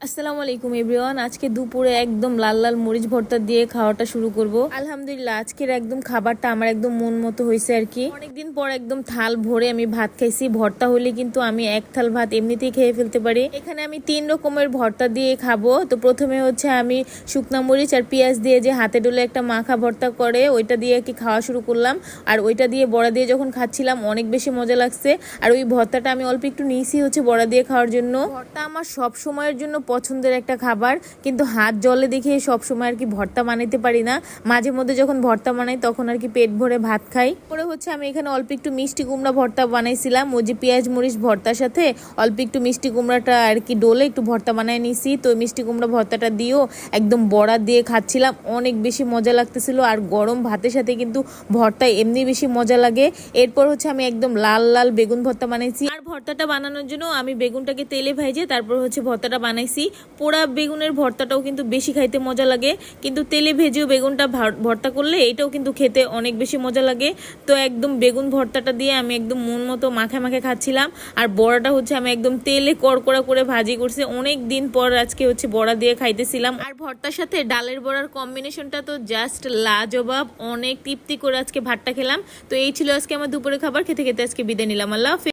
আসসালামু আলাইকুম এভরিওয়ান। আজকে দুপুরে একদম লাল লাল মরিচ ভর্তা দিয়ে খাওয়াটা শুরু করব। আলহামদুলিল্লাহ আজকের একদম খাবারটা আমার একদম মন মতো হয়েছে আর কি। অনেকদিন পর একদম থাল ভরে আমি ভাত খাইছি। ভর্তা হলে কিন্তু আমি এক থাল ভাত এমনিতেই খেয়ে ফেলতে পারি। এখানে আমি 3 রকমের ভর্তা দিয়ে খাবো। তো প্রথমে হচ্ছে আমি শুকনা মরিচ আর পেঁয়াজ দিয়ে যে হাতে ডলে একটা মাখা ভর্তা করে ওইটা দিয়ে কি খাওয়া শুরু করলাম। আর ওইটা দিয়ে বড়া দিয়ে যখন খাচ্ছিলাম অনেক বেশি মজা লাগছে। আর ওই ভর্তাটা আমি অল্প একটু নিয়েছি হচ্ছে বড়া দিয়ে খাওয়ার জন্য। ভর্তা আমার সব সময়ের জন্য পছন্দের একটা খাবার, কিন্তু হাত জলে দেখে সব সময় আর কি ভর্তা বানাইতে পারি না। মাঝে মধ্যে যখন ভর্তা বানাই তখন আর কি পেট ভরে ভাত খাই। পরে হচ্ছে আমি এখানে অল্প একটু মিষ্টি কুমড়া ভর্তা বানাইছিলাম। ওই যে পেঁয়াজ মরিচ ভর্তার সাথে অল্প একটু মিষ্টি কুমড়াটা আর কি ডলে একটু ভর্তা বানাই নিছি। তো মিষ্টি কুমড়া ভর্তাটা দিয়েও একদম বড়া দিয়ে খাচ্ছিলাম, অনেক বেশি মজা লাগতেছিল। আর গরম ভাতের সাথে কিন্তু ভর্তা এমনি বেশি মজা লাগে। এরপর হচ্ছে আমি একদম লাল লাল বেগুন ভর্তা বানাইছি। আর ভর্তাটা বানানোর জন্য আমি বেগুনটাকে তেলে ভেজে তারপর হচ্ছে ভর্তাটা বানাইছি। পোড়া বেগুনের ভর্তাটাও কিন্তু বেশি খাইতে মজা লাগে, কিন্তু তেলে ভেজেও বেগুনটা ভর্তা করলে এটাও কিন্তু খেতে অনেক বেশি মজা লাগে। তো একদম বেগুন ভর্তাটা দিয়ে আমি একদম মন মতো মাখে মাখে খাচ্ছিলাম। আর বড়াটা হচ্ছে আমি একদম তেলে কড়কড়া করে ভাজি করছি। অনেক দিন পর আজকে হচ্ছে বড়া দিয়ে খাইতেছিলাম। আর ভর্তার সাথে ডালের বড়ার কম্বিনেশনটা তো জাস্ট লাজবাব। অনেক তৃপ্তি করে আজকে ভাতটা খেলাম। তো এই ছিল আজকে আমার দুপুরে খাবার। খেতে খেতে আজকে বিদায় নিলাম। আল্লাহ হাফেজ।